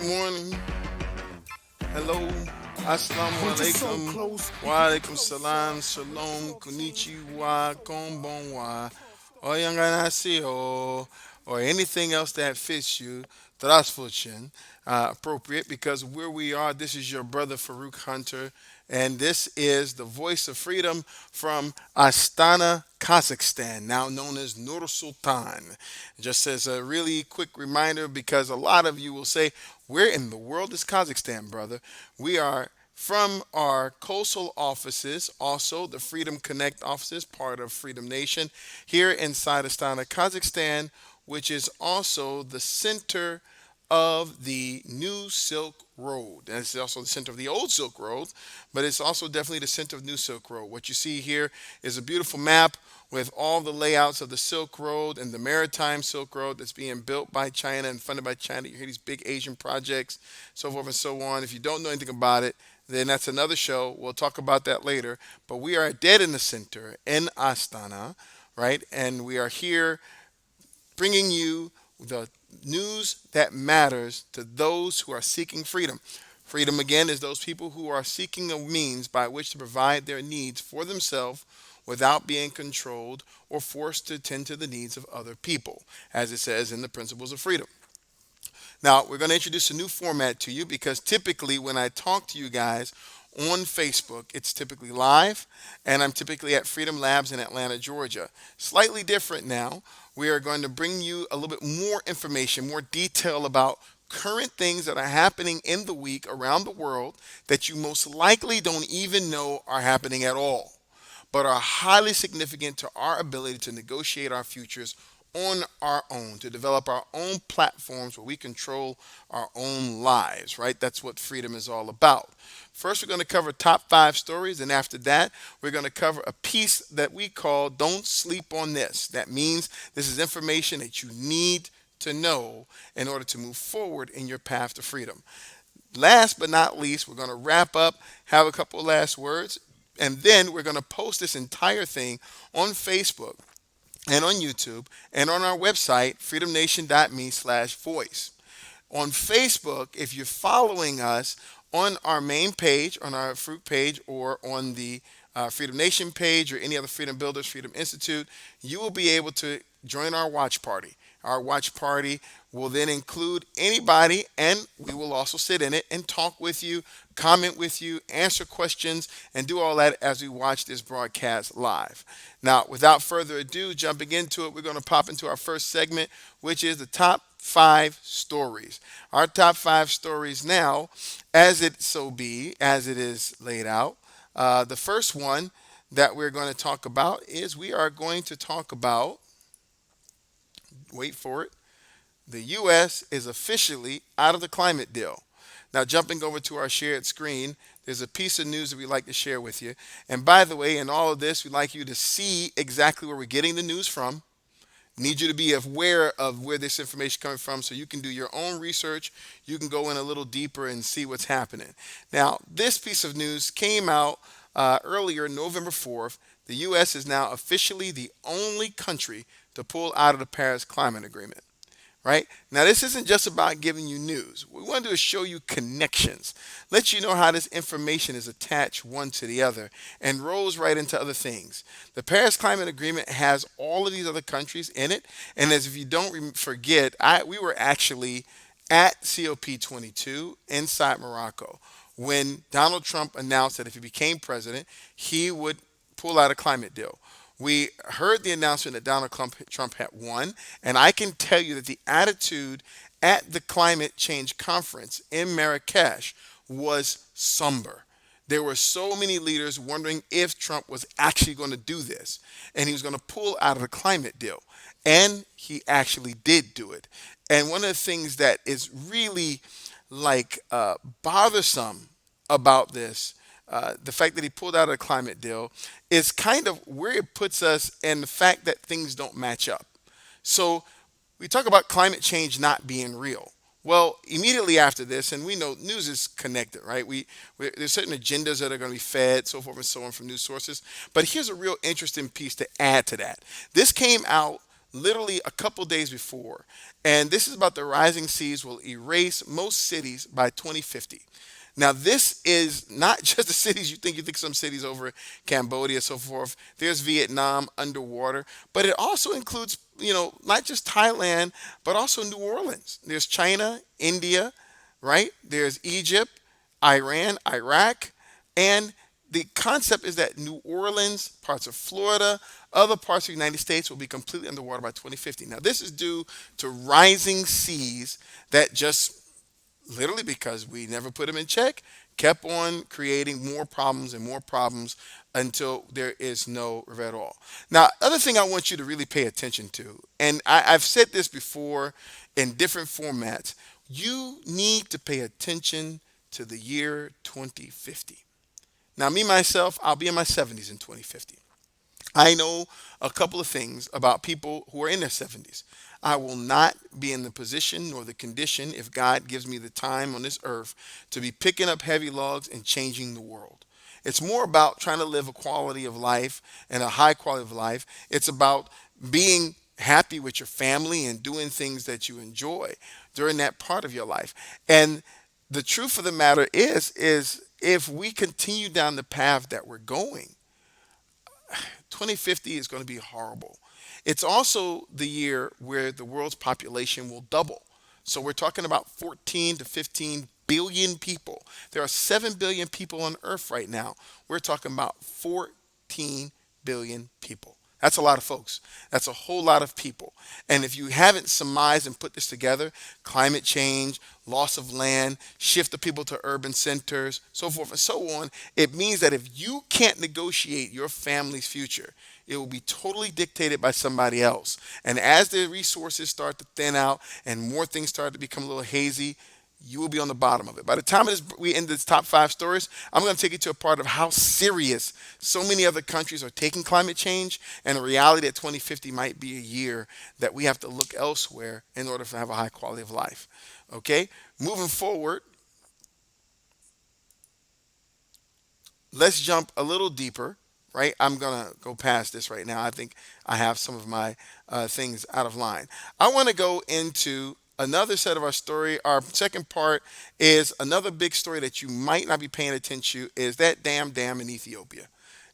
morning. Hello. Assalamu We're just so alaikum. close. Wa alaikum salam. Shalom. Konnichiwa. Konbanwa. Oyanganaseo. Or anything else that fits you. Trasfuchen. Appropriate because where we are, this is your brother Farouk Hunter. And this is the voice of freedom from Astana, Kazakhstan, now known as Nur Sultan. Just as a really quick reminder, because a lot of you will say, where in the world is Kazakhstan, brother? We are from our coastal offices, also the Freedom Connect offices, part of Freedom Nation, here inside Astana, Kazakhstan, which is also the center of the new Silk Road. And it's also the center of the old Silk Road, but it's also definitely the center of New Silk Road. What you see here is a beautiful map with all the layouts of the Silk Road and the maritime Silk Road that's being built by China and funded by China. You hear these big Asian projects, so forth and so on. If you don't know anything about it, then that's another show. We'll talk about that later. But we are dead in the center in Astana, right? And we are here bringing you the news that matters to those who are seeking freedom. Freedom, again, is those people who are seeking a means by which to provide their needs for themselves without being controlled or forced to tend to the needs of other people, as it says in the Principles of Freedom. Now, we're going to introduce a new format to you because typically when I talk to you guys on Facebook, it's typically live, and I'm typically at Freedom Labs in Atlanta, Georgia. Slightly different now. We are going to bring you a little bit more information, more detail about current things that are happening in the week around the world that you most likely don't even know are happening at all, but are highly significant to our ability to negotiate our futures on our own, to develop our own platforms where we control our own lives, right? That's what freedom is all about. First, we're going to cover top 5 stories, and after that, we're going to cover a piece that we call Don't Sleep on This. That means this is information that you need to know in order to move forward in your path to freedom. Last but not least, we're going to wrap up, have a couple last words, and then we're going to post this entire thing on Facebook and on YouTube and on our website, freedomnation.me/voice. On Facebook, if you're following us on our main page, on our Fruit page, or on the Freedom Nation page, or any other Freedom Builders, Freedom Institute, you will be able to join our watch party. Our watch party will then include anybody, and we will also sit in it and talk with you, comment with you, answer questions, and do all that as we watch this broadcast live. Now, without further ado, jumping into it, we're going to pop into our first segment, which is the top 5 stories. Our top 5 stories now, as it so be, as it is laid out. The first one that we're going to talk about is we are going to talk about, wait for it, the U.S. is officially out of the climate deal. Now, jumping over to our shared screen, there's a piece of news that we'd like to share with you. And by the way, in all of this, we'd like you to see exactly where we're getting the news from. Need you to be aware of where this information is coming from so you can do your own research. You can go in a little deeper and see what's happening. Now, this piece of news came out earlier, November 4th. The U.S. is now officially the only country to pull out of the Paris Climate Agreement. Right? Now, this isn't just about giving you news. What we want to do is show you connections, let you know how this information is attached one to the other and rolls right into other things. The Paris Climate Agreement has all of these other countries in it. And as if you don't forget, we were actually at COP22 inside Morocco when Donald Trump announced that if he became president, he would pull out a climate deal. We heard the announcement that Donald Trump had won, and I can tell you that the attitude at the climate change conference in Marrakesh was somber. There were so many leaders wondering if Trump was actually going to do this and he was going to pull out of the climate deal. And he actually did do it. And one of the things that is really bothersome about this, the fact that he pulled out of the climate deal, is kind of where it puts us and the fact that things don't match up. So we talk about climate change not being real. Well, immediately after this, and we know news is connected, right? There's certain agendas that are going to be fed, so forth and so on from news sources. But here's a real interesting piece to add to that. This came out literally a couple days before. And this is about the rising seas will erase most cities by 2050. Now, this is not just the cities you think some cities over Cambodia, so forth. There's Vietnam underwater, but it also includes, not just Thailand, but also New Orleans. There's China, India, right? There's Egypt, Iran, Iraq, and the concept is that New Orleans, parts of Florida, other parts of the United States will be completely underwater by 2050. Now, this is due to rising seas that just literally because we never put them in check, kept on creating more problems until there is no river at all. Now, other thing I want you to really pay attention to, and I've said this before in different formats, you need to pay attention to the year 2050. Now, me myself, I'll be in my 70s in 2050. I know a couple of things about people who are in their 70s. I will not be in the position nor the condition, if God gives me the time on this earth, to be picking up heavy logs and changing the world. It's more about trying to live a quality of life and a high quality of life. It's about being happy with your family and doing things that you enjoy during that part of your life. And the truth of the matter is if we continue down the path that we're going, 2050 is going to be horrible. It's also the year where the world's population will double. So we're talking about 14 to 15 billion people. There are 7 billion people on Earth right now. We're talking about 14 billion people. That's a lot of folks. That's a whole lot of people. And if you haven't surmised and put this together, climate change, loss of land, shift of people to urban centers, so forth and so on, it means that if you can't negotiate your family's future, it will be totally dictated by somebody else. And as the resources start to thin out and more things start to become a little hazy, you will be on the bottom of it. By the time we end this top 5 stories, I'm going to take you to a part of how serious so many other countries are taking climate change and the reality that 2050 might be a year that we have to look elsewhere in order to have a high quality of life. Okay? Moving forward, let's jump a little deeper, right? I'm going to go past this right now. I think I have some of my things out of line. I want to go into another set of our story. Our second part is another big story that you might not be paying attention to is that dam in Ethiopia.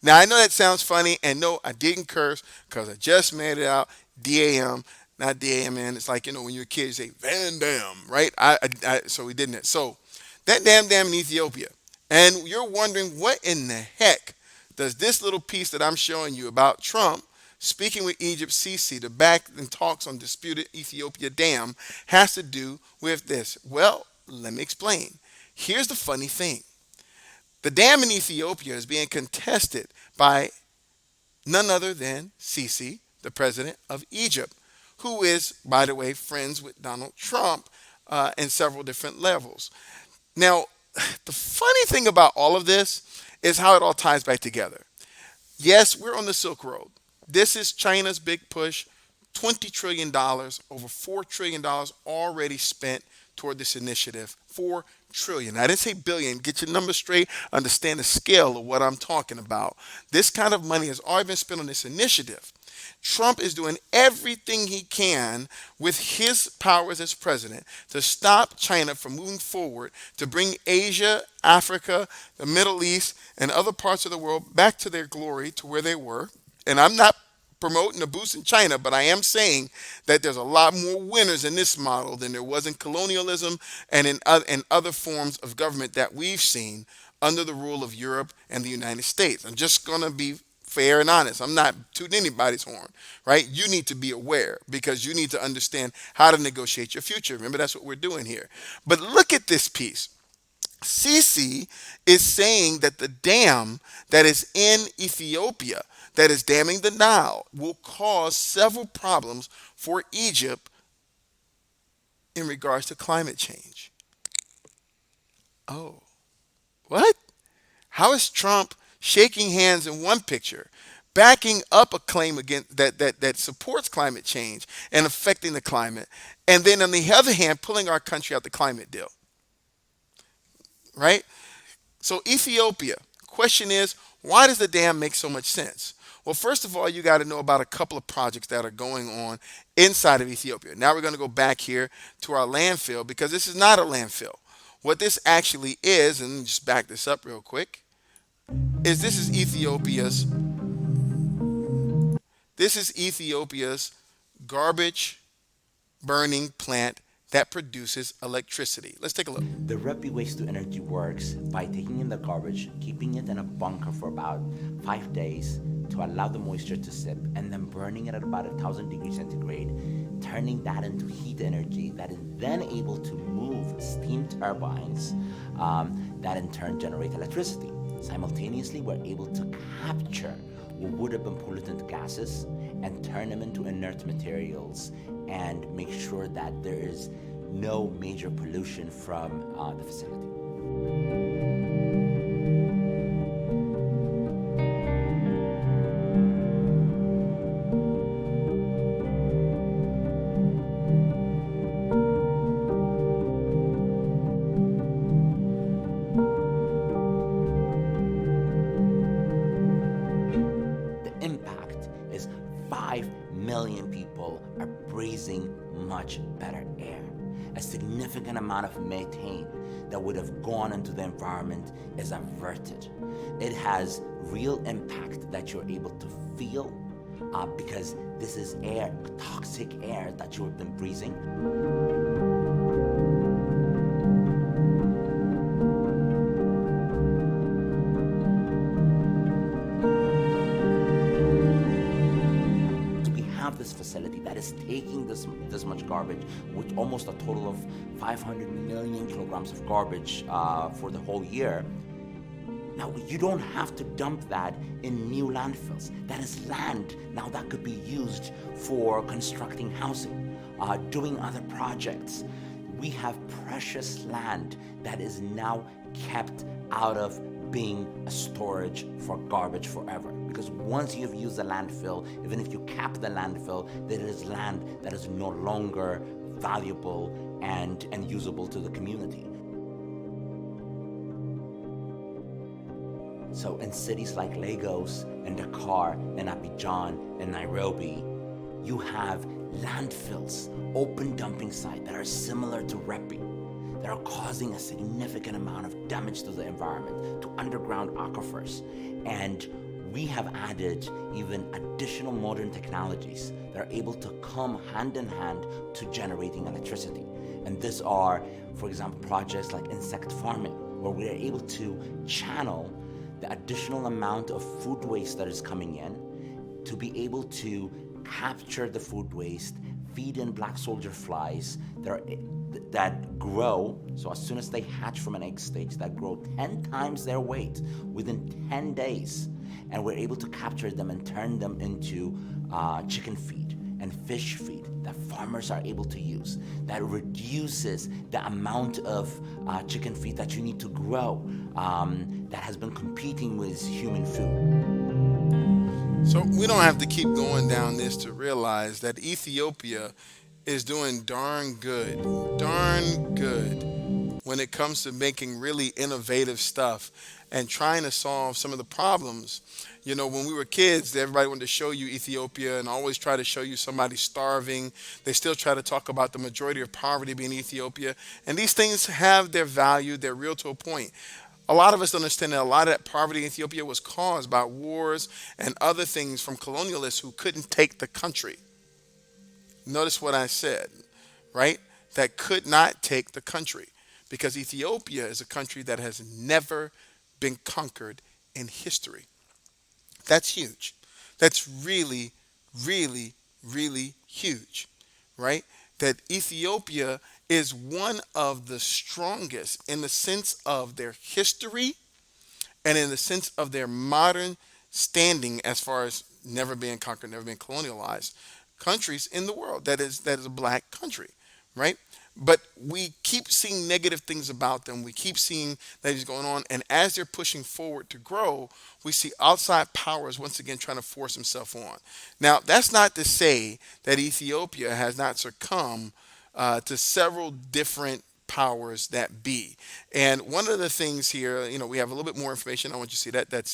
Now, I know that sounds funny, and no, I didn't curse because I just made it out. DAM, not DAMN. It's like, when you're a kid, you say Van Dam, right? So we didn't. So that dam in Ethiopia. And you're wondering, what in the heck does this little piece that I'm showing you about Trump speaking with Egypt's Sisi to back in talks on disputed Ethiopia dam has to do with this? Well, let me explain. Here's the funny thing. The dam in Ethiopia is being contested by none other than Sisi, the president of Egypt, who is, by the way, friends with Donald Trump in several different levels. Now, the funny thing about all of this is how it all ties back together. Yes, we're on the Silk Road. This is China's big push, $20 trillion, over $4 trillion already spent toward this initiative. $4 trillion. I didn't say billion. Get your numbers straight. Understand the scale of what I'm talking about. This kind of money has already been spent on this initiative. Trump is doing everything he can with his powers as president to stop China from moving forward to bring Asia, Africa, the Middle East, and other parts of the world back to their glory, to where they were. And I'm not promoting a boost in China, but I am saying that there's a lot more winners in this model than there was in colonialism and in other forms of government that we've seen under the rule of Europe and the United States. I'm just going to be fair and honest. I'm not tooting anybody's horn, right? You need to be aware because you need to understand how to negotiate your future. Remember, that's what we're doing here. But look at this piece. Sisi is saying that the dam that is in Ethiopia, that is damming the Nile, will cause several problems for Egypt in regards to climate change. Oh, what? How is Trump shaking hands in one picture, backing up a claim against that supports climate change and affecting the climate, and then on the other hand, pulling our country out the climate deal? Right? So Ethiopia, question is, why does the dam make so much sense? Well, first of all, you got to know about a couple of projects that are going on inside of Ethiopia. Now we're going to go back here to our landfill because this is not a landfill. What this actually is, and just back this up real quick, is this is Ethiopia's garbage burning plant that produces electricity. Let's take a look. The Repi waste to energy works by taking in the garbage, keeping it in a bunker for about 5 days to allow the moisture to sip, and then burning it at about 1,000 degrees centigrade, turning that into heat energy that is then able to move steam turbines that in turn generate electricity. Simultaneously, we're able to capture what would have been pollutant gases and turn them into inert materials and make sure that there is no major pollution from the facility. The impact is 5 million people are breathing much better air. A significant amount of methane that would have gone into the environment is averted. It has real impact that you're able to feel because this is air, toxic air that you have been breathing. Have this facility that is taking this much garbage, with almost a total of 500 million kilograms of garbage for the whole year. Now, you don't have to dump that in new landfills. That is land now that could be used for constructing housing, doing other projects. We have precious land that is now kept out of being a storage for garbage forever. Because once you've used the landfill, even if you cap the landfill, there is land that is no longer valuable and usable to the community. So in cities like Lagos and Dakar and Abidjan and Nairobi, you have landfills, open dumping sites that are similar to Repi, that are causing a significant amount of damage to the environment, to underground aquifers. And we have added even additional modern technologies that are able to come hand in hand to generating electricity. And these are, for example, projects like insect farming, where we are able to channel the additional amount of food waste that is coming in to be able to capture the food waste, feed in black soldier flies that grow. So as soon as they hatch from an egg stage, that grow 10 times their weight within 10 days. And we're able to capture them and turn them into chicken feed and fish feed that farmers are able to use. That reduces the amount of chicken feed that you need to grow that has been competing with human food. So we don't have to keep going down this to realize that Ethiopia is doing darn good when it comes to making really innovative stuff and trying to solve some of the problems. You know, when we were kids, everybody wanted to show you Ethiopia and always try to show you somebody starving. They still try to talk about the majority of poverty being Ethiopia. And these things have their value, they're real to a point. A lot of us understand that a lot of that poverty in Ethiopia was caused by wars and other things from colonialists who couldn't take the country. Notice what I said, right? That could not take the country because Ethiopia is a country that has never been conquered in history. That's huge. That's really, really, really huge, right? That Ethiopia is one of the strongest in the sense of their history and in the sense of their modern standing as far as never being conquered, never being colonialized countries in the world. That is a black country, right? But we keep seeing negative things about them. We keep seeing that is going on. And as they're pushing forward to grow, we see outside powers once again trying to force themselves on. Now, that's not to say that Ethiopia has not succumbed to several different powers that be. And one of the things here, we have a little bit more information. I want you to see that. That's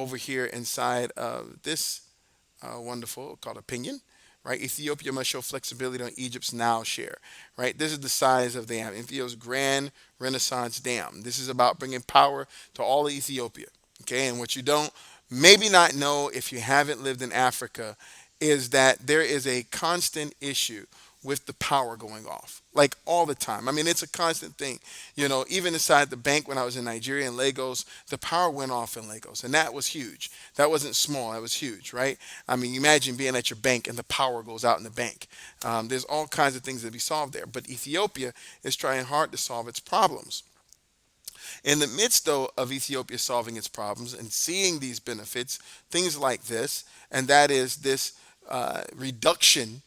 over here inside of this wonderful called opinion. Right, Ethiopia must show flexibility on Egypt's Nile share. Right, this is the size of the dam, Ethiopia's Grand Renaissance Dam. This is about bringing power to all of Ethiopia. Okay, and what you don't maybe not know if you haven't lived in Africa is that there is a constant issue with the power going off, like all the time. I mean, it's a constant thing. Even inside the bank when I was in Nigeria in Lagos, the power went off in Lagos, and that was huge. That wasn't small, that was huge, right? I mean, imagine being at your bank and the power goes out in the bank. There's all kinds of things that be solved there, but Ethiopia is trying hard to solve its problems. In the midst, though, of Ethiopia solving its problems and seeing these benefits, things like this, and that is this reduction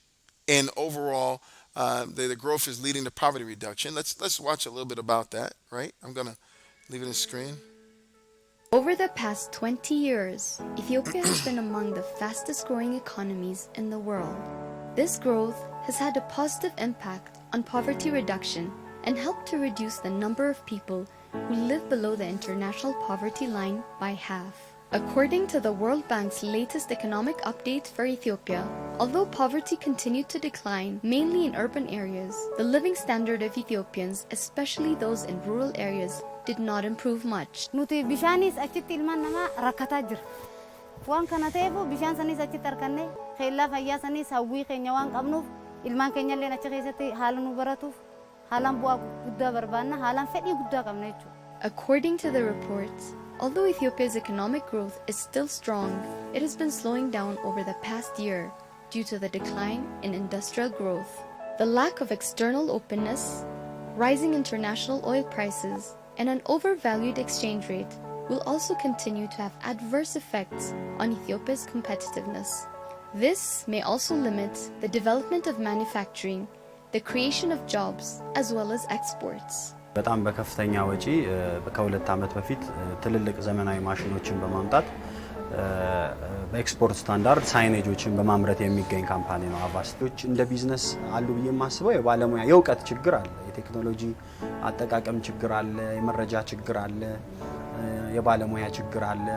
in overall, the growth is leading to poverty reduction. Let's watch a little bit about that, right? I'm gonna leave it on the screen. Over the past 20 years, Ethiopia has been among the fastest growing economies in the world. This growth has had a positive impact on poverty reduction and helped to reduce the number of people who live below the international poverty line by half. According to the World Bank's latest economic update for Ethiopia, although poverty continued to decline mainly in urban areas, the living standard of Ethiopians, especially those in rural areas, did not improve much. Nuti bishaanis achitti ilmaan namaa rakkataa jira. Waan kana ta'eef bishaan sanis achitti arganne keellaa fayyaa sanis hawwii keenya waan qabnuuf ilmaan keenya illee achi keessatti haala nu baratuuf haalaan bu'aa guddaa barbaanna haalaan fedhii guddaa qabna jechuudha. According to the reports, although Ethiopia's economic growth is still strong, it has been slowing down over the past year due to the decline in industrial growth. The lack of external openness, rising international oil prices, and an overvalued exchange rate will also continue to have adverse effects on Ethiopia's competitiveness. This may also limit the development of manufacturing, the creation of jobs, as well as exports. በጣም በከፍተኛ ወጪ ከሁለት ዓመት በፊት ትልልቅ ዘመናዊ ማሽኖችን በማምጣት በኤክስፖርት ስታንዳርድ ሳይኔጆችን በማምረት የሚገኝ ካምፓኒ ነው። አቫስቶች እንደ ቢዝነስ አሉ ብዬ የማስበው የባለሙያ የእውቀት ችግር አለ፣ የቴክኖሎጂ አጠቃቀም ችግር አለ፣ የመረጃ ችግር አለ፣ የባለሙያ ችግር አለ።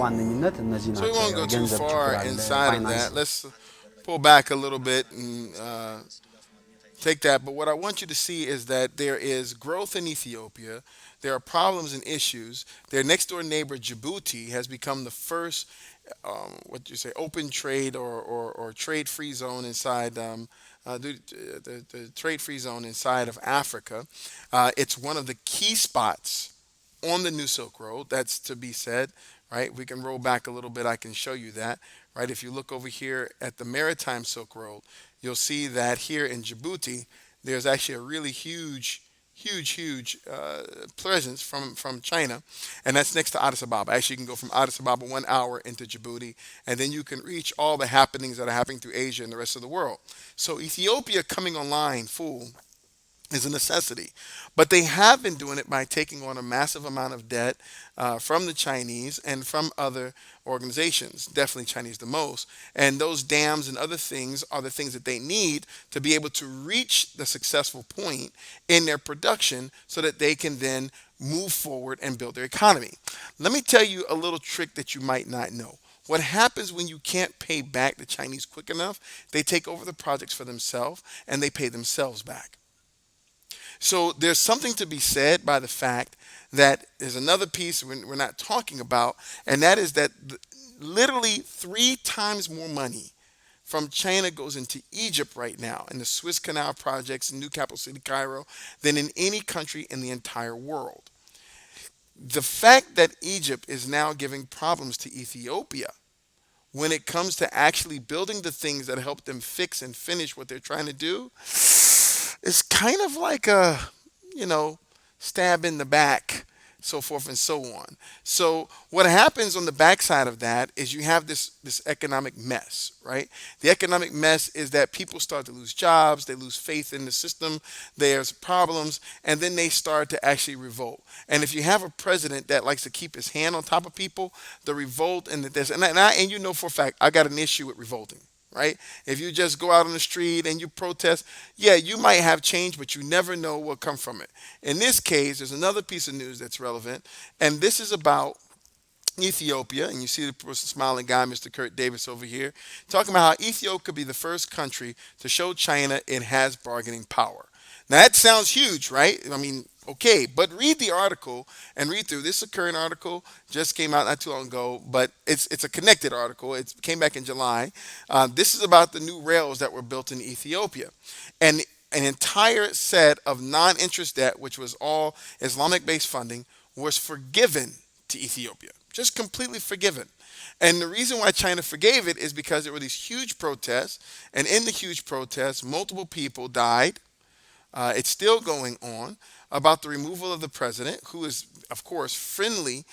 ዋነኝነት እነዚህ ናቸው። ገንዘብ ችግር አለ፣ ፋይናንስ። Let's pull back a little bit and take that. But what I want you to see is that there is growth in Ethiopia. There are problems and issues. Their next door neighbor, Djibouti, has become the first, open trade or trade free zone inside the trade free zone inside of Africa. It's one of the key spots on the New Silk Road. That's to be said, right? We can roll back a little bit. I can show you that, right? If you look over here at the Maritime Silk Road, you'll see that here in Djibouti, there's actually a really huge presence from China, and that's next to Addis Ababa. Actually, you can go from Addis Ababa 1 hour into Djibouti, and then you can reach all the happenings that are happening through Asia and the rest of the world. So Ethiopia coming online full is a necessity. But they have been doing it by taking on a massive amount of debt from the Chinese and from other organizations, definitely Chinese the most. And those dams and other things are the things that they need to be able to reach the successful point in their production so that they can then move forward and build their economy. Let me tell you a little trick that you might not know. What happens when you can't pay back the Chinese quick enough, they take over the projects for themselves and they pay themselves back. So there's something to be said by the fact that there's another piece we're not talking about, and that is that literally 3 times more money from China goes into Egypt right now in the Suez Canal projects in new capital city Cairo than in any country in the entire world. The fact that Egypt is now giving problems to Ethiopia when it comes to actually building the things that help them fix and finish what they're trying to do, it's kind of like a, stab in the back, so forth and so on. So what happens on the backside of that is you have this economic mess, right? The economic mess is that people start to lose jobs, they lose faith in the system, there's problems, and then they start to actually revolt. And if you have a president that likes to keep his hand on top of people, the revolt and the this, and you know for a fact, I got an issue with revolting. right? If you just go out on the street and you protest, yeah, you might have change, but you never know what come from it. In this case, there's another piece of news that's relevant, and this is about Ethiopia, and you see the person smiling guy, Mr. Kurt Davis over here, talking about how Ethiopia could be the first country to show China it has bargaining power. Now that sounds huge, right? I mean, okay, but read the article and read through. This is a current article, just came out not too long ago, but it's a connected article. It came back in July. This is about the new rails that were built in Ethiopia, and an entire set of non-interest debt, which was all Islamic-based funding, was forgiven to Ethiopia, just completely forgiven. And the reason why China forgave it is because there were these huge protests, and in the huge protests, multiple people died. It's still going on about the removal of the president, who is, of course, friendly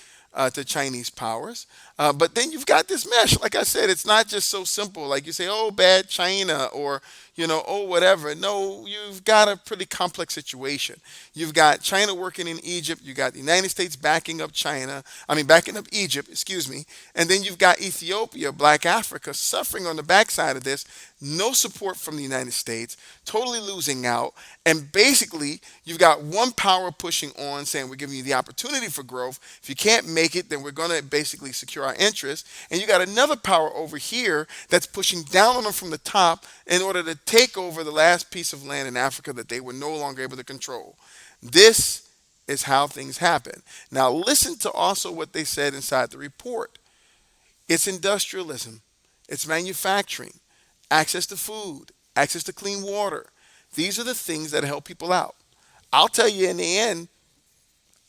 to Chinese powers. But then you've got this mesh. Like I said, it's not just so simple. Like you say, oh, bad China, or, oh, whatever. No, you've got a pretty complex situation. You've got China working in Egypt. You got the United States backing up backing up Egypt, excuse me. And then you've got Ethiopia, Black Africa, suffering on the backside of this. No support from the United States, totally losing out. And basically, you've got one power pushing on, saying we're giving you the opportunity for growth. If you can't make it, then we're going to basically secure our interests. And you got another power over here that's pushing down on them from the top in order to take over the last piece of land in Africa that they were no longer able to control. This is how things happen. Now, listen to also what they said inside the report. It's industrialism, it's manufacturing, access to food, access to clean water. These are the things that help people out. I'll tell you in the end,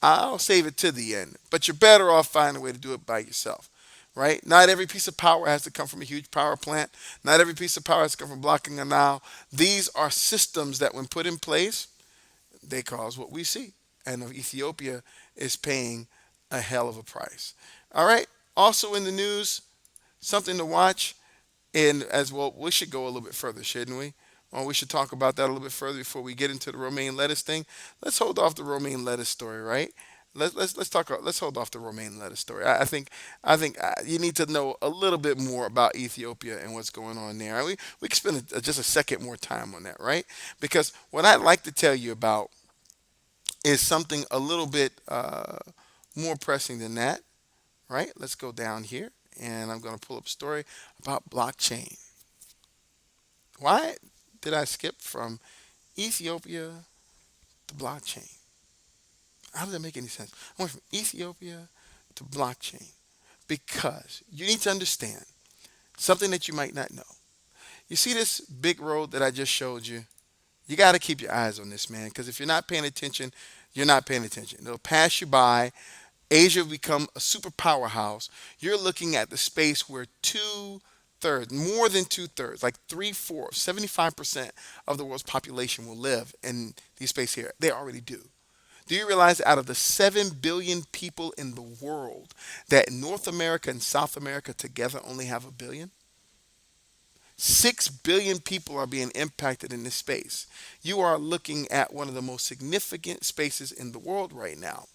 I'll save it to the end, but you're better off finding a way to do it by yourself, right? Not every piece of power has to come from a huge power plant. Not every piece of power has to come from blocking a Nile. These are systems that, when put in place, they cause what we see. And Ethiopia is paying a hell of a price. All right. Also in the news, something to watch. And as well, we should go a little bit further, shouldn't we? Or we should talk about that a little bit further before we get into the romaine lettuce thing. Let's hold off the romaine lettuce story, right? Let's hold off the romaine lettuce story. I think you need to know a little bit more about Ethiopia and what's going on there. We can spend just a second more time on that, right? Because what I'd like to tell you about is something a little bit more pressing than that, right? Let's go down here, and I'm going to pull up a story about blockchain. Why did I skip from Ethiopia to blockchain? How does that make any sense? I went from Ethiopia to blockchain because you need to understand something that you might not know. You see this big road that I just showed you? You got to keep your eyes on this, man, because if you're not paying attention, you're not paying attention. It'll pass you by. Asia will become a super powerhouse. You're looking at the space where more than two-thirds, like 3/4, 75% of the world's population will live in these space here. They already do. Do you realize that out of the 7 billion people in the world, that North America and South America together only have 1 billion? 6 billion people are being impacted in this space. You are looking at one of the most significant spaces in the world right now.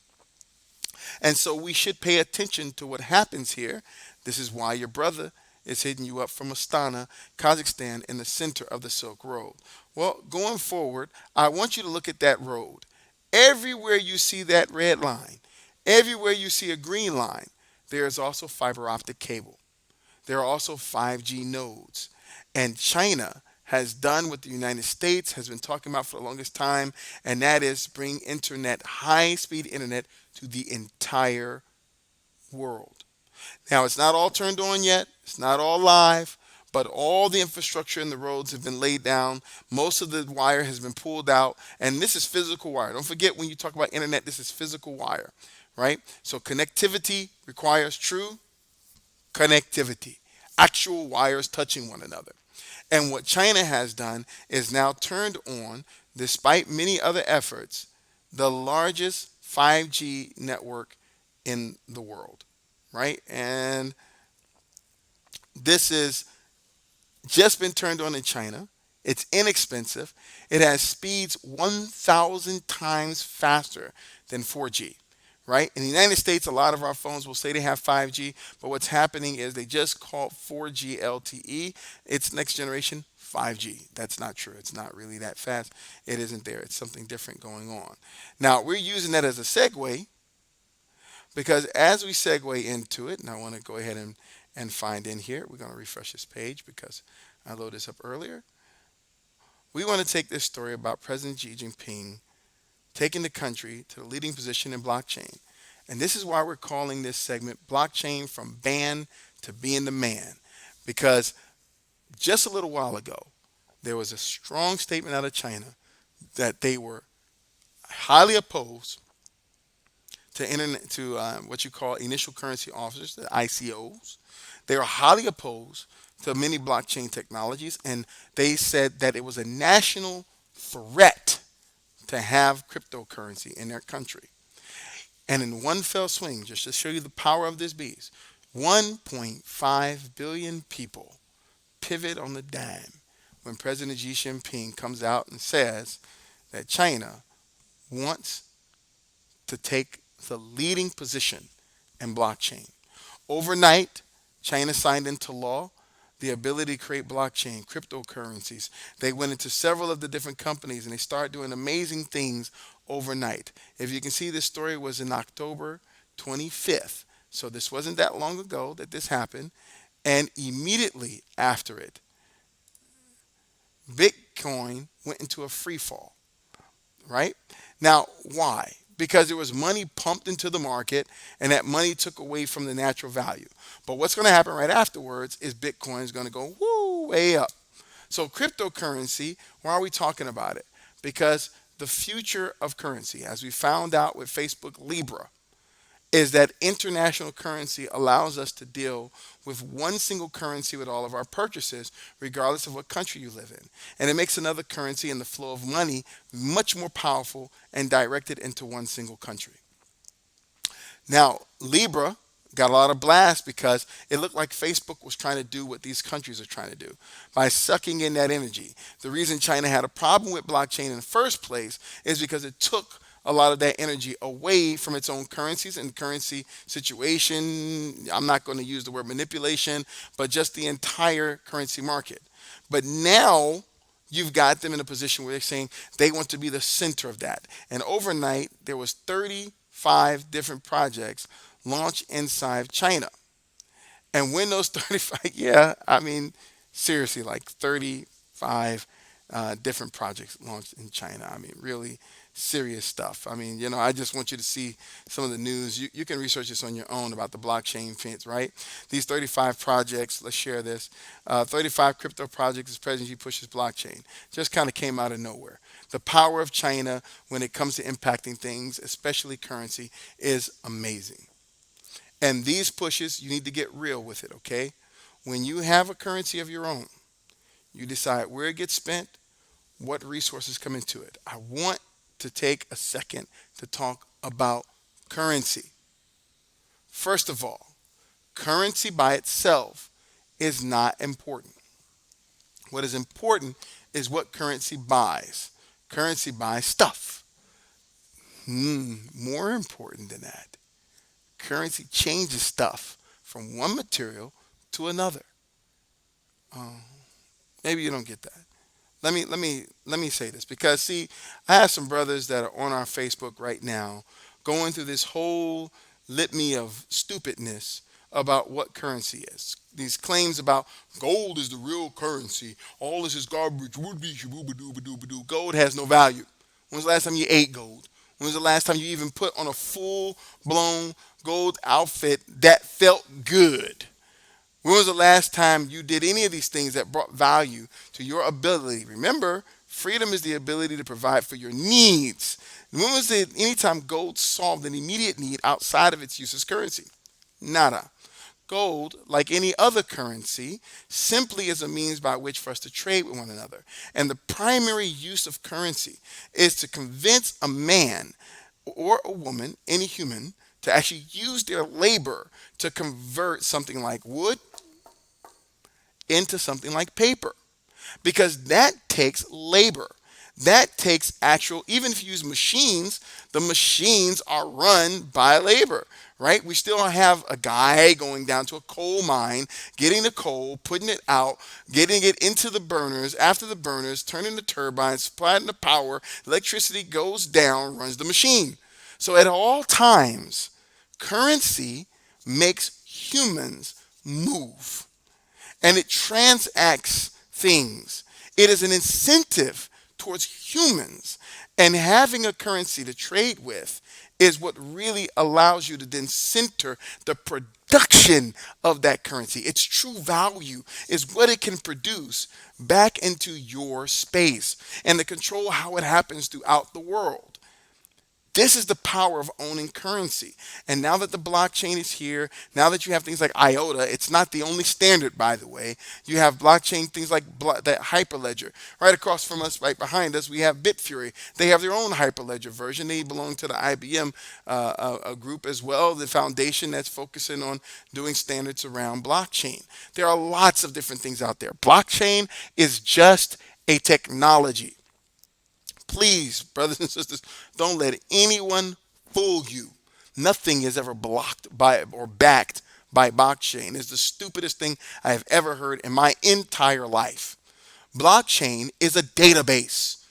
And so we should pay attention to what happens here. This is why your brother is hitting you up from Astana, Kazakhstan, in the center of the Silk Road. Well, going forward, I want you to look at that road. Everywhere you see that red line, everywhere you see a green line, there is also fiber optic cable. There are also 5G nodes. And China has done what the United States has been talking about for the longest time, and that is bring internet, high-speed internet, to the entire world. Now, it's not all turned on yet. It's not all live, but all the infrastructure in the roads have been laid down. Most of the wire has been pulled out, and this is physical wire. Don't forget, when you talk about internet, this is physical wire, right? So connectivity requires true connectivity, actual wires touching one another. And what China has done is now turned on, despite many other efforts, the largest 5G network in the world, right? And this has just been turned on in China. It's inexpensive. It has speeds 1,000 times faster than 4G, right? In the United States, a lot of our phones will say they have 5G, but what's happening is they just call 4G LTE. It's next generation 5G. That's not true. It's not really that fast. It isn't there. It's something different going on. Now, we're using that as a segue because as we segue into it, and I want to go ahead and find in here, we're going to refresh this page because I loaded this up earlier. We want to take this story about President Xi Jinping taking the country to the leading position in blockchain. And this is why we're calling this segment Blockchain from Ban to Being the Man. Because just a little while ago, there was a strong statement out of China that they were highly opposed to what you call initial currency officers, the ICOs. They were highly opposed to many blockchain technologies, and they said that it was a national threat to have cryptocurrency in their country. And in one fell swing, just to show you the power of this beast, 1.5 billion people pivot on the dime when President Xi Jinping comes out and says that China wants to take the leading position in blockchain. Overnight, China signed into law the ability to create blockchain, cryptocurrencies. They went into several of the different companies and they started doing amazing things overnight. If you can see, this story was in October 25th. So this wasn't that long ago that this happened. And immediately after it, Bitcoin went into a free fall, right? Now, why? Because there was money pumped into the market and that money took away from the natural value. But what's going to happen right afterwards is Bitcoin is going to go way up. So cryptocurrency, why are we talking about it? Because the future of currency, as we found out with Facebook Libra, is that international currency allows us to deal with one single currency with all of our purchases, regardless of what country you live in. And it makes another currency and the flow of money much more powerful and directed into one single country. Now, Libra got a lot of blast because it looked like Facebook was trying to do what these countries are trying to do by sucking in that energy. The reason China had a problem with blockchain in the first place is because it took a lot of that energy away from its own currencies and currency situation. I'm not going to use the word manipulation, but just the entire currency market. But now you've got them in a position where they're saying they want to be the center of that. And overnight, there was 35 different projects launched inside China. And when those 35, seriously, like 35 different projects launched in China. I mean, really serious stuff. I mean, I just want you to see some of the news. You can research this on your own about the blockchain fence, right? These 35 projects, let's share this. 35 crypto projects as President Xi pushes blockchain. Just kind of came out of nowhere. The power of China when it comes to impacting things, especially currency, is amazing. And these pushes, you need to get real with it, okay? When you have a currency of your own, you decide where it gets spent, what resources come into it. I want to take a second to talk about currency. First of all, currency by itself is not important. What is important is what currency buys. Currency buys stuff. More important than that, currency changes stuff from one material to another. Maybe you don't get that. Let me say this, because see, I have some brothers that are on our Facebook right now going through this whole litany of stupidness about what currency is. These claims about gold is the real currency. All this is garbage. Gold has no value. When was the last time you ate gold? When was the last time you even put on a full-blown gold outfit that felt good? When was the last time you did any of these things that brought value to your ability? Remember, freedom is the ability to provide for your needs. When was it anytime gold solved an immediate need outside of its use as currency? Nada. Gold, like any other currency, simply is a means by which for us to trade with one another. And the primary use of currency is to convince a man or a woman, any human, to actually use their labor to convert something like wood into something like paper. Because that takes labor. That takes actual, even if you use machines, the machines are run by labor, right? We still have a guy going down to a coal mine, getting the coal, putting it out, getting it into the burners, after the burners, turning the turbines, supplying the power, electricity goes down, runs the machine. So at all times, currency makes humans move and it transacts things. It is an incentive towards humans. And having a currency to trade with is what really allows you to then center the production of that currency. Its true value is what it can produce back into your space and to control how it happens throughout the world. This is the power of owning currency. And now that the blockchain is here, now that you have things like IOTA, it's not the only standard, by the way. You have blockchain things like that Hyperledger. Right across from us, right behind us, we have Bitfury. They have their own Hyperledger version. They belong to the IBM group as well, the foundation that's focusing on doing standards around blockchain. There are lots of different things out there. Blockchain is just a technology. Please, brothers and sisters, don't let anyone fool you. Nothing is ever blocked by or backed by blockchain. It's the stupidest thing I have ever heard in my entire life. Blockchain is a database.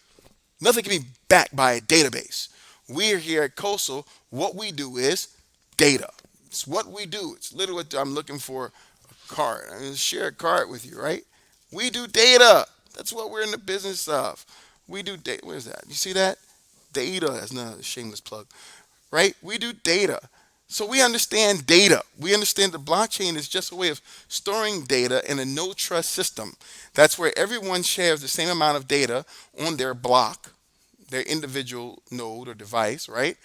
Nothing can be backed by a database. We're here at Coastal. What we do is data. It's what we do. It's literally what I'm looking for, a card. I'm going to share a card with you, right? We do data. That's what we're in the business of. We do data. Where's that? You see that? Data. That's not a shameless plug, right? We do data. So we understand data. We understand the blockchain is just a way of storing data in a no trust system. That's where everyone shares the same amount of data on their block, their individual node or device, right?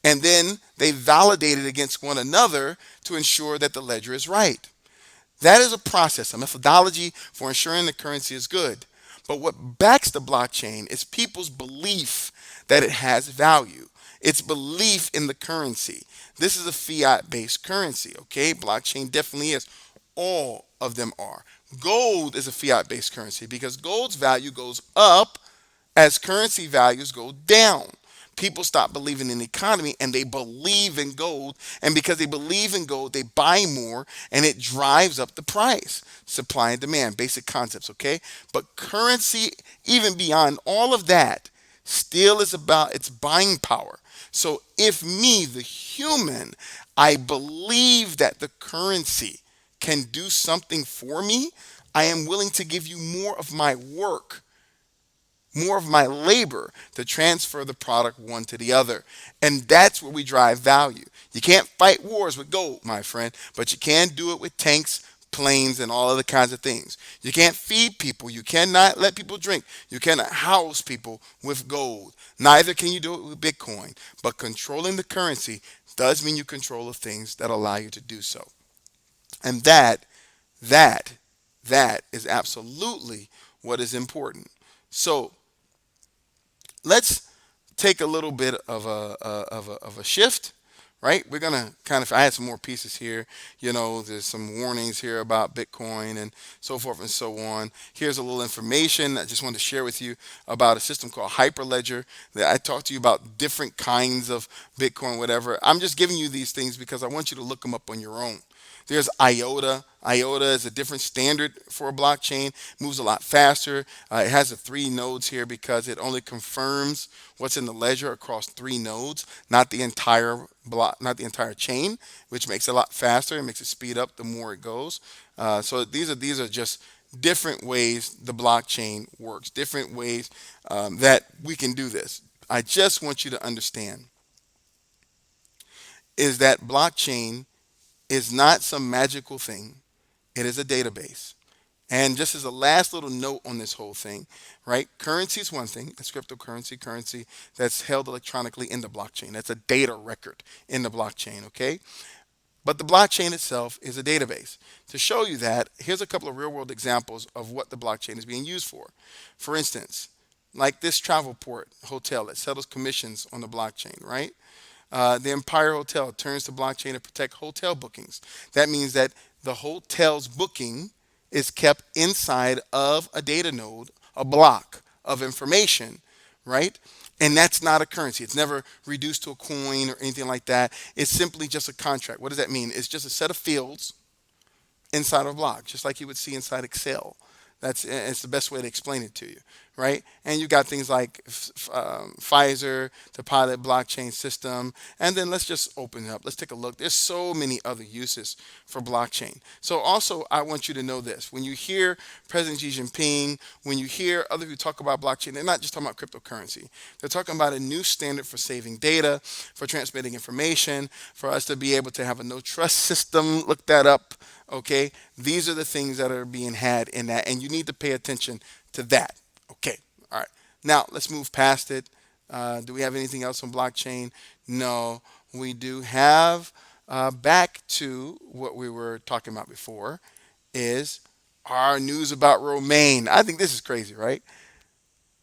And then they validate it against one another to ensure that the ledger is right. That is a process, a methodology for ensuring the currency is good. But what backs the blockchain is people's belief that it has value. It's belief in the currency. This is a fiat-based currency, okay? Blockchain definitely is. All of them are. Gold is a fiat-based currency because gold's value goes up as currency values go down. People stop believing in the economy and they believe in gold. And because they believe in gold, they buy more and it drives up the price. Supply and demand, basic concepts, okay? But currency, even beyond all of that, still is about its buying power. So if me, the human, I believe that the currency can do something for me, I am willing to give you more of my work, more of my labor to transfer the product one to the other. And that's where we drive value. You can't fight wars with gold, my friend, but you can do it with tanks, planes, and all other kinds of things. You can't feed people. You cannot let people drink. You cannot house people with gold. Neither can you do it with Bitcoin. But controlling the currency does mean you control the things that allow you to do so. And that is absolutely what is important. So let's take a little bit of a shift, right? We're going to kind of, I had some more pieces here. You know, there's some warnings here about Bitcoin and so forth and so on. Here's a little information I just wanted to share with you about a system called Hyperledger. That I talked to you about different kinds of Bitcoin, whatever. I'm just giving you these things because I want you to look them up on your own. There's IOTA. IOTA is a different standard for a blockchain. Moves a lot faster. It has the 3 nodes here because it only confirms what's in the ledger across 3 nodes, not the entire block, not the entire chain, which makes it a lot faster. It makes it speed up the more it goes. So these are just different ways the blockchain works, different ways that we can do this. I just want you to understand is that blockchain is not some magical thing. It is a database. And just as a last little note on this whole thing, right? Currency is one thing. That's cryptocurrency, currency that's held electronically in the blockchain. That's a data record in the blockchain, okay? But the blockchain itself is a database. To show you that, here's a couple of real-world examples of what the blockchain is being used for. For instance, like this Travelport hotel that settles commissions on the blockchain, right? The Empire Hotel turns to blockchain to protect hotel bookings. That means that the hotel's booking is kept inside of a data node, a block of information, right? And that's not a currency. It's never reduced to a coin or anything like that. It's simply just a contract. What does that mean? It's just a set of fields inside of a block, just like you would see inside Excel. It's the best way to explain it to you, right? And you got things like Pfizer, the pilot blockchain system, and then let's just open it up. Let's take a look. There's so many other uses for blockchain. So also, I want you to know this: when you hear President Xi Jinping, when you hear other people talk about blockchain, they're not just talking about cryptocurrency. They're talking about a new standard for saving data, for transmitting information, for us to be able to have a no trust system. Look that up. Okay, these are the things that are being had in that, and you need to pay attention to that. Okay, all right. Now let's move past it. Do we have anything else on blockchain? No, we do have. Back to what we were talking about before is our news about romaine. I think this is crazy, right?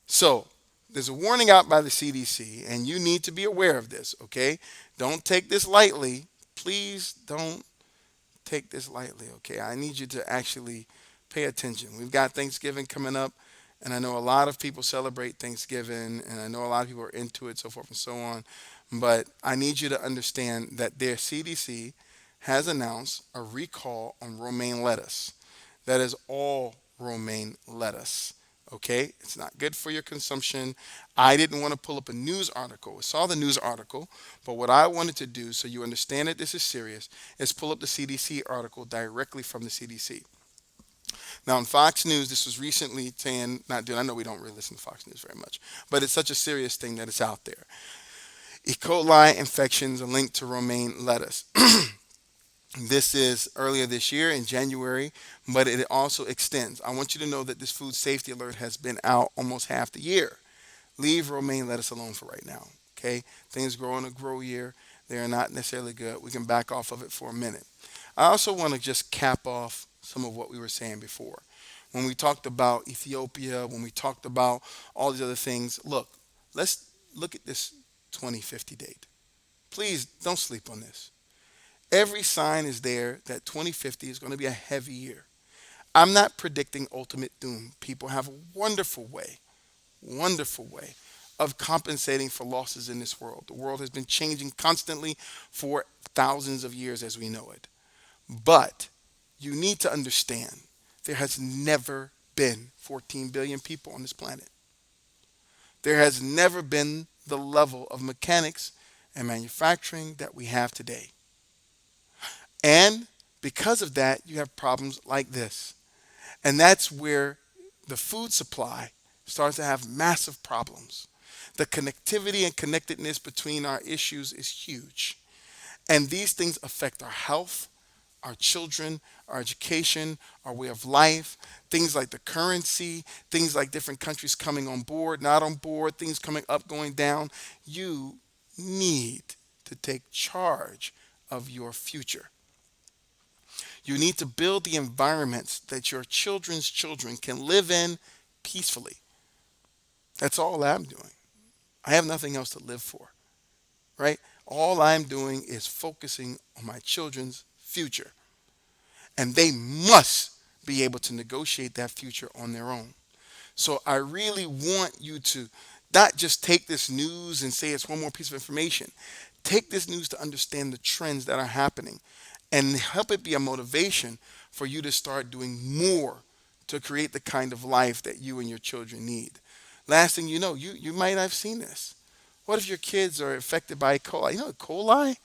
So there's a warning out by the CDC, and you need to be aware of this. Okay, don't take this lightly. Please don't take this lightly, okay? I need you to actually pay attention. We've got Thanksgiving coming up, and I know a lot of people celebrate Thanksgiving, and I know a lot of people are into it, so forth and so on. But I need you to understand that their CDC has announced a recall on romaine lettuce. That is all romaine lettuce. Okay, it's not good for your consumption. I didn't want to pull up a news article. I saw the news article, but what I wanted to do, so you understand that this is serious, is pull up the CDC article directly from the CDC. Now, on Fox News, this was recently saying, I know we don't really listen to Fox News very much, but it's such a serious thing that it's out there. E. coli infections are linked to romaine lettuce. This is earlier this year in January, but it also extends. I want you to know that this food safety alert has been out almost half the year. Leave romaine lettuce alone for right now. Okay? Things grow in a grow year. They are not necessarily good. We can back off of it for a minute. I also want to just cap off some of what we were saying before. When we talked about Ethiopia, when we talked about all these other things, let's look at this 2050 date. Please don't sleep on this. Every sign is there that 2050 is going to be a heavy year. I'm not predicting ultimate doom. People have a wonderful way of compensating for losses in this world. The world has been changing constantly for thousands of years as we know it. But you need to understand there has never been 14 billion people on this planet. There has never been the level of mechanics and manufacturing that we have today. And because of that, you have problems like this. And that's where the food supply starts to have massive problems. The connectivity and connectedness between our issues is huge. And these things affect our health, our children, our education, our way of life, things like the currency, things like different countries coming on board, not on board, things coming up, going down. You need to take charge of your future. You need to build the environments that your children's children can live in peacefully. That's all I'm doing. I have nothing else to live for, right? All I'm doing is focusing on my children's future. And they must be able to negotiate that future on their own. So I really want you to not just take this news and say it's one more piece of information. Take this news to understand the trends that are happening and help it be a motivation for you to start doing more to create the kind of life that you and your children need. Last thing you know, you might have seen this. What if your kids are affected by E. coli? You know, E. coli? E.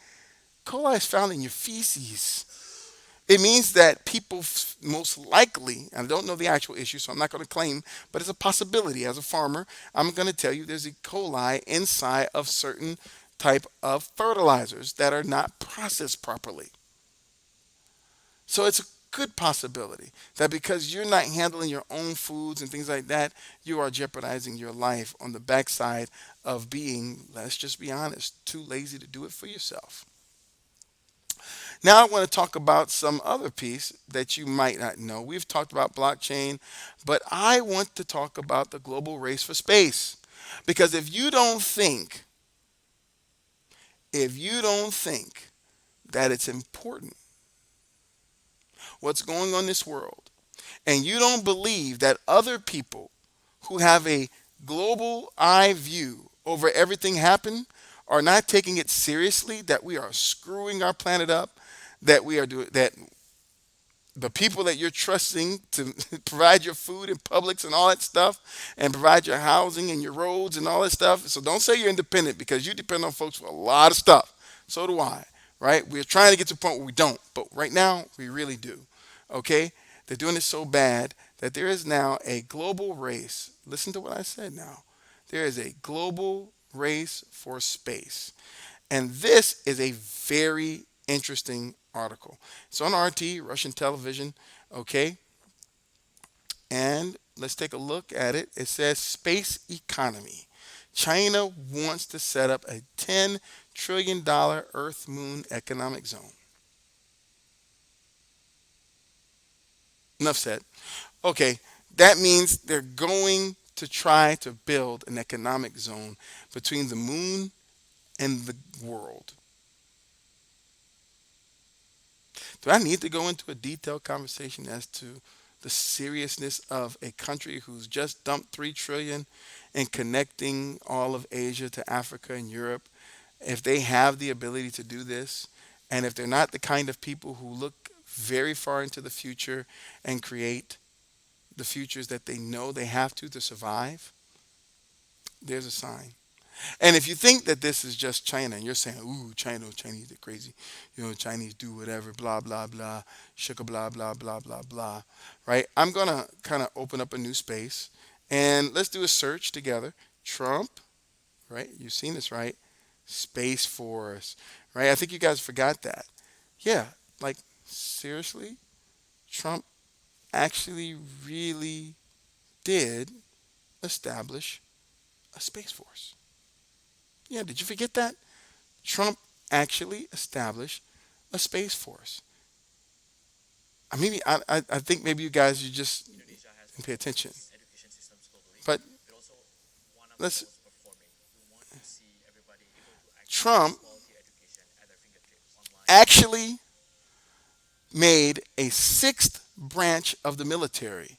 coli is found in your feces. It means that people most likely, I don't know the actual issue, so I'm not going to claim, but it's a possibility. As a farmer, I'm going to tell you there's E. coli inside of certain type of fertilizers that are not processed properly. So it's a good possibility that because you're not handling your own foods and things like that, you are jeopardizing your life on the backside of being, let's just be honest, too lazy to do it for yourself. Now I want to talk about some other piece that you might not know. We've talked about blockchain, but I want to talk about the global race for space. Because if you don't think that it's important what's going on in this world, and you don't believe that other people who have a global eye view over everything happen are not taking it seriously that we are screwing our planet up, that we are doing that the people that you're trusting to provide your food in Publix and all that stuff and provide your housing and your roads and all that stuff. So don't say you're independent because you depend on folks for a lot of stuff. So do I, right? We're trying to get to a point where we don't, but right now we really do. Okay? They're doing it so bad that there is now a global race. Listen to what I said now. There is a global race for space. And this is a very interesting article. It's on RT, Russian television, okay? And let's take a look at it. It says space economy. China wants to set up a $10 trillion Earth Moon economic zone. Enough said. Okay, that means they're going to try to build an economic zone between the moon and the world. Do I need to go into a detailed conversation as to the seriousness of a country who's just dumped 3 trillion in connecting all of Asia to Africa and Europe? If they have the ability to do this, and if they're not the kind of people who look very far into the future and create the futures that they know they have to survive, there's a sign. And if you think that this is just China and you're saying, ooh, China, Chinese are crazy, Chinese do whatever, blah, blah, blah, sugar, blah, blah, blah, blah, blah, right? I'm going to kind of open up a new space and let's do a search together. Trump, right? You've seen this, right? Space Force, right? I think you guys forgot that. Yeah, like seriously, Trump actually really did establish a Space Force. Yeah, did you forget that? Trump actually established a Space Force. I think maybe you guys you just didn't pay attention. But let's Trump actually made a sixth branch of the military.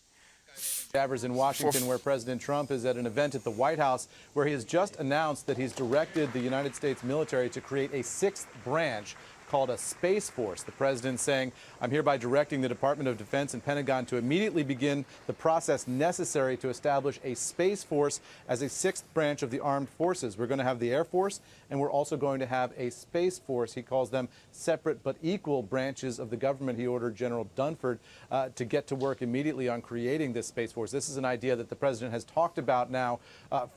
Davers in Washington, where President Trump is at an event at the White House where he has just announced that he's directed the United States military to create a sixth branch called a Space Force. The president saying, I'm hereby directing the Department of Defense and Pentagon to immediately begin the process necessary to establish a Space Force as a sixth branch of the armed forces. We're going to have the Air Force, and we're also going to have a Space Force. He calls them separate but equal branches of the government. He ordered General Dunford to get to work immediately on creating this Space Force. This is an idea that the president has talked about now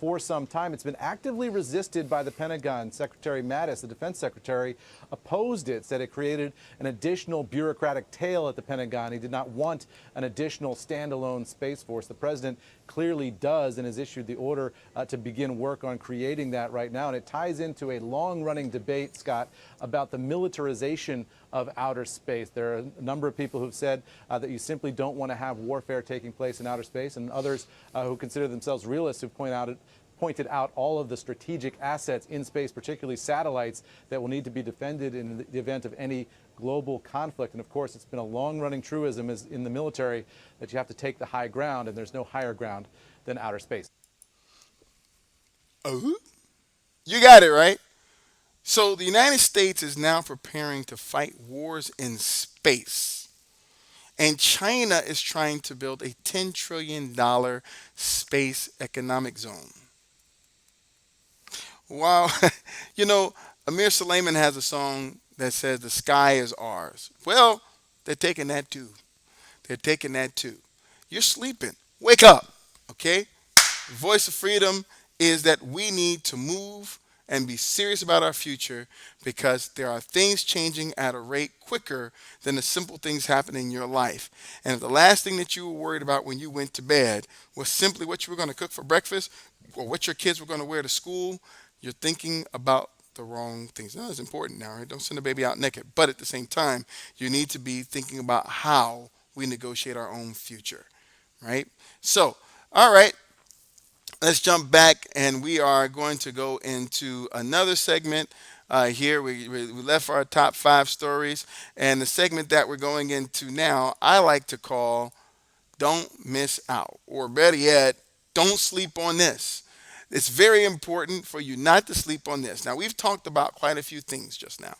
for some time. It's been actively resisted by the Pentagon. Secretary Mattis, the defense secretary, opposed it, said it created an additional bureaucratic tail at the Pentagon. He did not want an additional standalone Space Force. The president clearly does and has issued the order to begin work on creating that right now. And it ties into a long-running debate, Scott, about the militarization of outer space. There are a number of people who've said that you simply don't want to have warfare taking place in outer space, and others who consider themselves realists who pointed out all of the strategic assets in space, particularly satellites, that will need to be defended in the event of any global conflict. And of course, it's been a long-running truism in the military that you have to take the high ground, and there's no higher ground than outer space. Oh, you got it right. So the United States is now preparing to fight wars in space. And China is trying to build a $10 trillion space economic zone. Wow. Amir Suleiman has a song that says the sky is ours. Well, they're taking that too. They're taking that too. You're sleeping. Wake up. Okay? Voice of freedom is that we need to move and be serious about our future because there are things changing at a rate quicker than the simple things happening in your life. And if the last thing that you were worried about when you went to bed was simply what you were going to cook for breakfast or what your kids were going to wear to school, you're thinking about the wrong things. Now, it's important now, right? Don't send a baby out naked. But at the same time, you need to be thinking about how we negotiate our own future, right? So, all right. Let's jump back, and we are going to go into another segment here. We left our top 5 stories, and the segment that we're going into now, I like to call Don't Miss Out, or better yet, Don't sleep on this. It's very important for you not to sleep on this. Now, we've talked about quite a few things just now.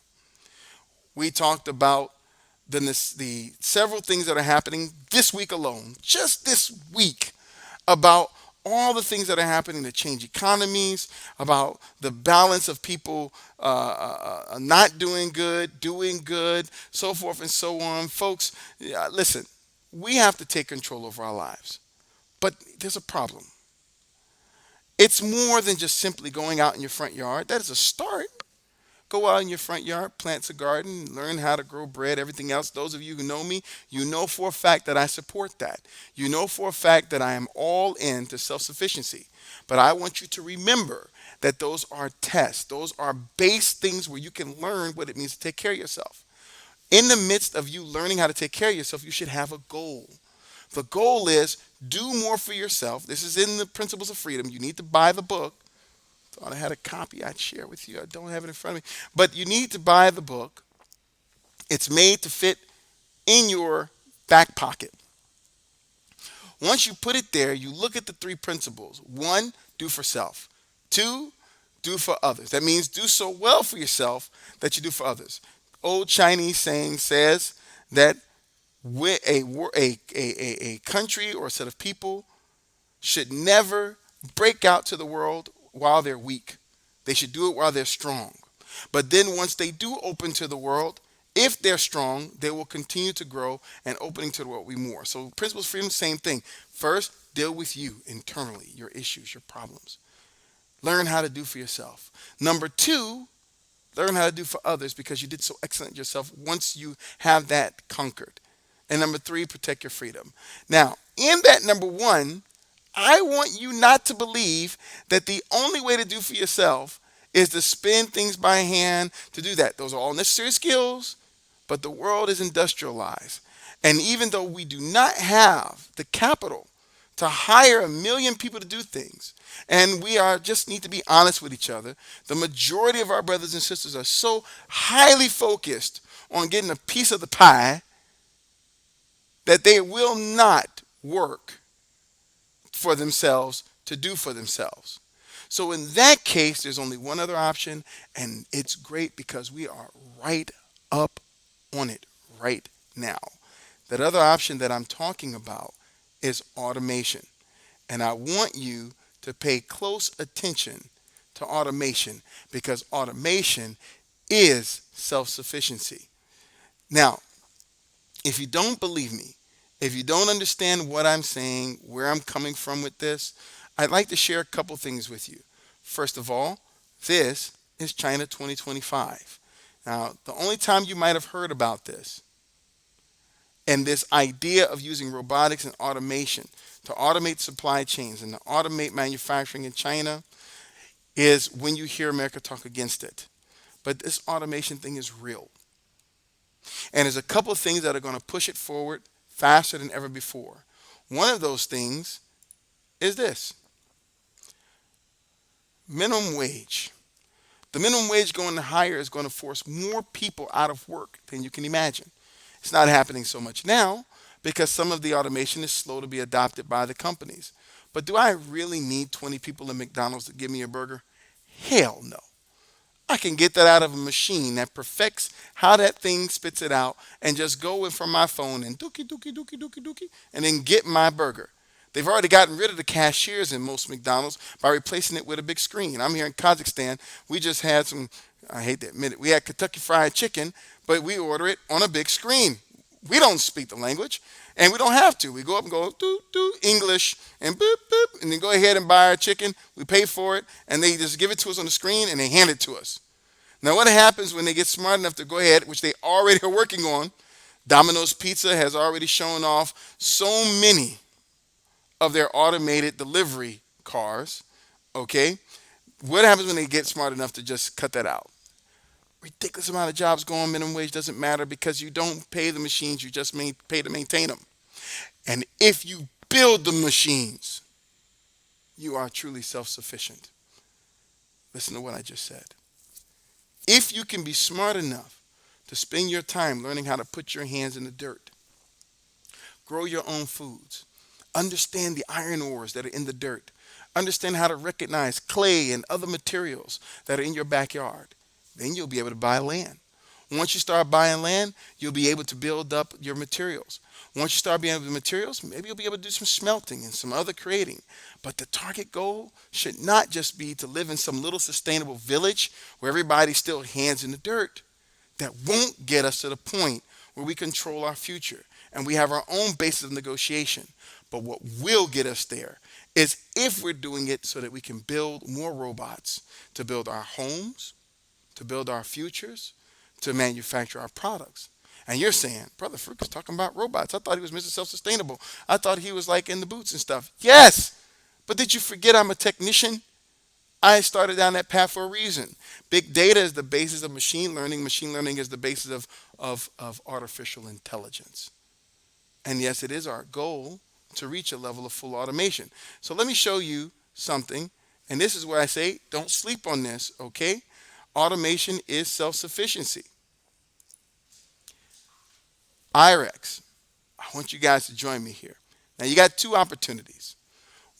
We talked about the several things that are happening this week alone, just this week, about all the things that are happening to change economies, about the balance of people not doing good, so forth and so on. Folks, listen, we have to take control of our lives. But there's a problem. It's more than just simply going out in your front yard. That is a start. Go out in your front yard, plant a garden, learn how to grow bread, everything else. Those of you who know me, you know for a fact that I support that. You know for a fact that I am all in to self-sufficiency. But I want you to remember that those are tests. Those are base things where you can learn what it means to take care of yourself. In the midst of you learning how to take care of yourself, you should have a goal. The goal is do more for yourself. This is in the Principles of Freedom. You need to buy the book. Thought I had a copy I'd share with you. I don't have it in front of me. But you need to buy the book. It's made to fit in your back pocket. Once you put it there, you look at the three principles. 1, do for self. 2, do for others. That means do so well for yourself that you do for others. Old Chinese saying says that a country or a set of people should never break out to the world while they're weak. They should do it while they're strong. But then once they do open to the world, if they're strong, they will continue to grow, and opening to the world will be more. So Principles of Freedom, same thing. First, deal with you internally, your issues, your problems. Learn how to do for yourself. Number 2, learn how to do for others, because you did so excellent yourself once you have that conquered. And number 3, protect your freedom. Now, in that number 1, I want you not to believe that the only way to do for yourself is to spin things by hand to do that. Those are all necessary skills, but the world is industrialized. And even though we do not have the capital to hire 1 million people to do things, and we just need to be honest with each other, the majority of our brothers and sisters are so highly focused on getting a piece of the pie that they will not work for themselves to do for themselves. So in that case, there's only one other option, and it's great because we are right up on it right now. That other option that I'm talking about is automation. And I want you to pay close attention to automation, because automation is self-sufficiency. Now, if you don't believe me, if you don't understand what I'm saying, where I'm coming from with this, I'd like to share a couple things with you. First of all, this is China 2025. Now, the only time you might have heard about this and this idea of using robotics and automation to automate supply chains and to automate manufacturing in China is when you hear America talk against it. But this automation thing is real. And there's a couple of things that are going to push it forward faster than ever before. One of those things is this: minimum wage. The minimum wage going higher is going to force more people out of work than you can imagine. It's not happening so much now because some of the automation is slow to be adopted by the companies. But do I really need 20 people in McDonald's to give me a burger? Hell no. I can get that out of a machine that perfects how that thing spits it out, and just go in from my phone and dookie, and then get my burger. They've already gotten rid of the cashiers in most McDonald's by replacing it with a big screen. I'm here in Kazakhstan. We just had some, I hate to admit it, we had Kentucky Fried Chicken, but we order it on a big screen. We don't speak the language, and we don't have to. We go up and go, do English, and boop, boop, and then go ahead and buy our chicken. We pay for it, and they just give it to us on the screen, and they hand it to us. Now, what happens when they get smart enough to go ahead, which they already are working on? Domino's Pizza has already shown off so many of their automated delivery cars, okay? What happens when they get smart enough to just cut that out? Ridiculous amount of jobs go on. Minimum wage doesn't matter because you don't pay the machines, you just pay to maintain them. And if you build the machines, you are truly self-sufficient. Listen to what I just said. If you can be smart enough to spend your time learning how to put your hands in the dirt, grow your own foods, Understand the iron ores that are in the dirt. Understand how to recognize clay and other materials that are in your backyard. Then you'll be able to buy land. Once you start buying land, you'll be able to build up your materials. Once you start being able to materials, maybe you'll be able to do some smelting and some other creating. But the target goal should not just be to live in some little sustainable village where everybody's still hands in the dirt. That won't get us to the point where we control our future and we have our own basis of negotiation. But what will get us there is if we're doing it so that we can build more robots to build our homes, to build our futures, to manufacture our products. And you're saying, Brother Farouk is talking about robots. I thought he was Mr. Self-Sustainable. I thought he was like in the boots and stuff. Yes, but did you forget I'm a technician? I started down that path for a reason. Big data is the basis of machine learning. Machine learning is the basis of artificial intelligence. And yes, it is our goal to reach a level of full automation. So let me show you something. And this is where I say, don't sleep on this, okay? Automation is self-sufficiency. IREX. I want you guys to join me here. Now you got two opportunities.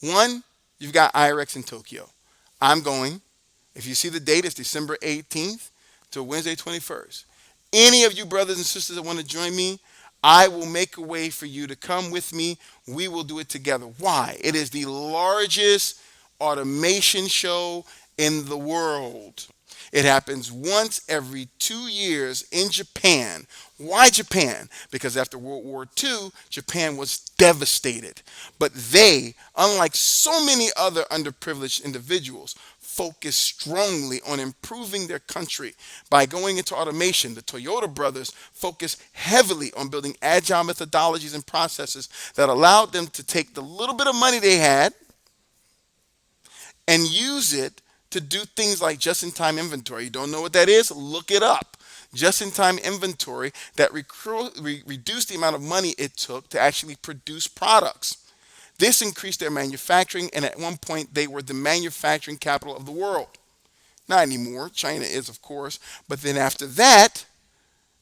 One, you've got IREX in Tokyo. I'm going. If you see the date, it's December 18th to Wednesday 21st. Any of you brothers and sisters that want to join me, I will make a way for you to come with me. We will do it together. Why? It is the largest automation show in the world. It happens once every 2 years in Japan. Why Japan? Because after World War II, Japan was devastated. But they, unlike so many other underprivileged individuals, focus strongly on improving their country by going into automation. The Toyota brothers focus heavily on building agile methodologies and processes that allowed them to take the little bit of money they had and use it to do things like just-in-time inventory. You don't know what that is? Look it up. Just-in-time inventory that reduced the amount of money it took to actually produce products. This increased their manufacturing, and at one point they were the manufacturing capital of the world. Not anymore. China is, of course. But then after that,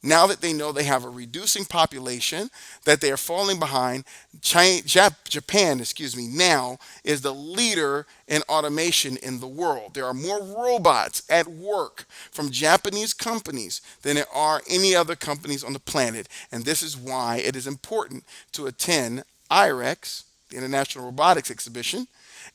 now that they know they have a reducing population, that they are falling behind, Japan, now is the leader in automation in the world. There are more robots at work from Japanese companies than there are any other companies on the planet. And this is why it is important to attend IREX, the International Robotics Exhibition,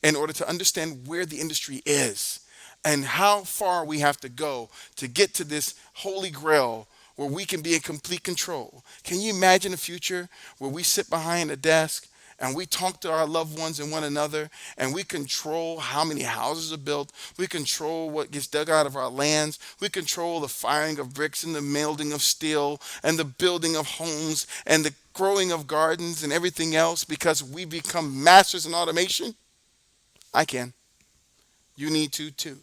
in order to understand where the industry is and how far we have to go to get to this holy grail where we can be in complete control. Can you imagine a future where we sit behind a desk and we talk to our loved ones and one another, and we control how many houses are built, we control what gets dug out of our lands, we control the firing of bricks and the melting of steel and the building of homes and the growing of gardens and everything else because we become masters in automation? I can. You need to too.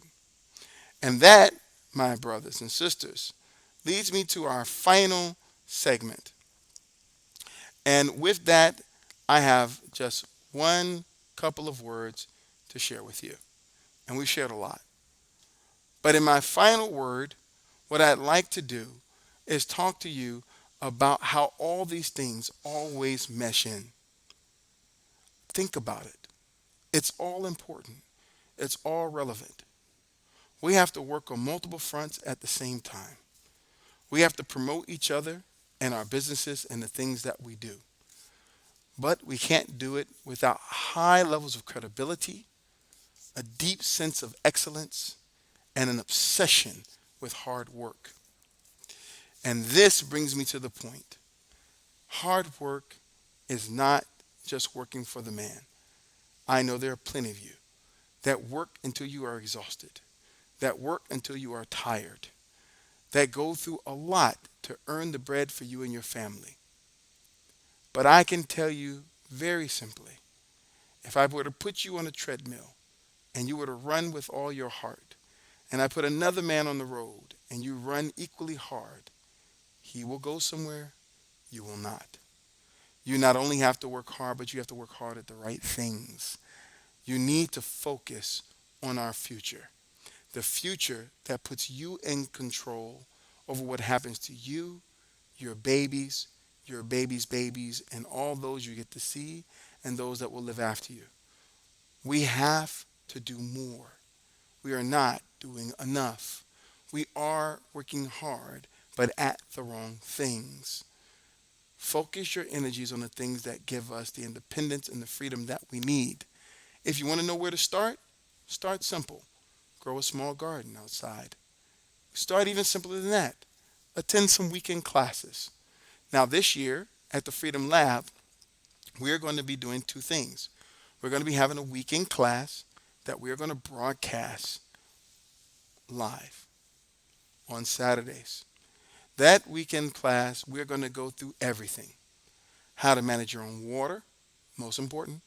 And that, my brothers and sisters, leads me to our final segment. And with that, I have just one couple of words to share with you. And we've shared a lot. But in my final word, what I'd like to do is talk to you about how all these things always mesh in. Think about it. It's all important. It's all relevant. We have to work on multiple fronts at the same time. We have to promote each other and our businesses and the things that we do. But we can't do it without high levels of credibility, a deep sense of excellence, and an obsession with hard work. And this brings me to the point. Hard work is not just working for the man. I know there are plenty of you that work until you are exhausted, that work until you are tired, that go through a lot to earn the bread for you and your family. But I can tell you very simply, if I were to put you on a treadmill and you were to run with all your heart, and I put another man on the road and you run equally hard, he will go somewhere, you will not. You not only have to work hard, but you have to work hard at the right things. You need to focus on our future. The future that puts you in control over what happens to you, your babies, babies, and all those you get to see and those that will live after you. We have to do more. We are not doing enough. We are working hard, but at the wrong things. Focus your energies on the things that give us the independence and the freedom that we need. If you want to know where to start simple. Grow a small garden outside. Start even simpler than that. Attend some weekend classes. Now, this year at the Freedom Lab, we're going to be doing two things. We're going to be having a weekend class that we're going to broadcast live on Saturdays. That weekend class, we're going to go through everything. How to manage your own water, most important.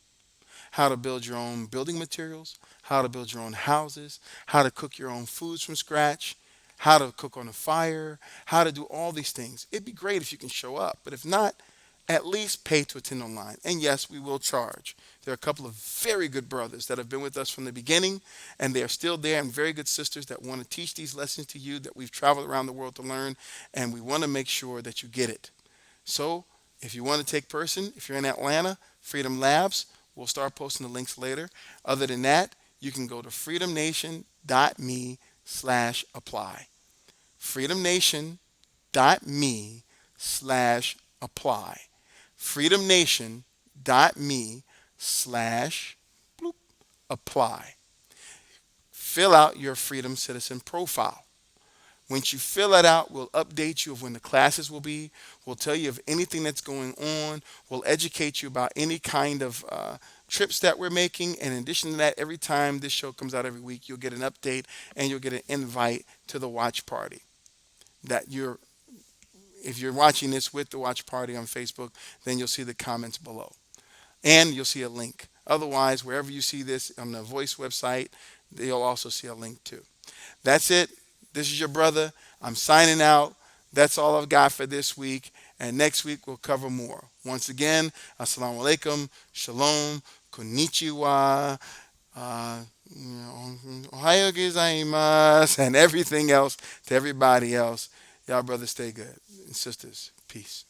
How to build your own building materials, how to build your own houses, how to cook your own foods from scratch, how to cook on a fire, how to do all these things. It'd be great if you can show up, but if not, at least pay to attend online. And yes, we will charge. There are a couple of very good brothers that have been with us from the beginning, and they are still there, and very good sisters that want to teach these lessons to you that we've traveled around the world to learn, and we want to make sure that you get it. So if you want to take person, if you're in Atlanta, Freedom Labs, we'll start posting the links later. Other than that, you can go to freedomnation.me/apply. freedomnation.me/apply. freedomnation.me/apply. Fill out your Freedom Citizen profile. Once you fill that out, we'll update you of when the classes will be. We'll tell you of anything that's going on. We'll educate you about any kind of trips that we're making. And in addition to that, every time this show comes out every week, you'll get an update and you'll get an invite to the watch party. If you're watching this with the watch party on Facebook, then you'll see the comments below. And you'll see a link. Otherwise, wherever you see this on the Voice website, you'll also see a link too. That's it. This is your brother. I'm signing out. That's all I've got for this week. And next week we'll cover more. Once again, assalamu alaikum, shalom, konnichiwa, ohayo gozaimasu, and everything else to everybody else. Y'all brothers stay good. And sisters, peace.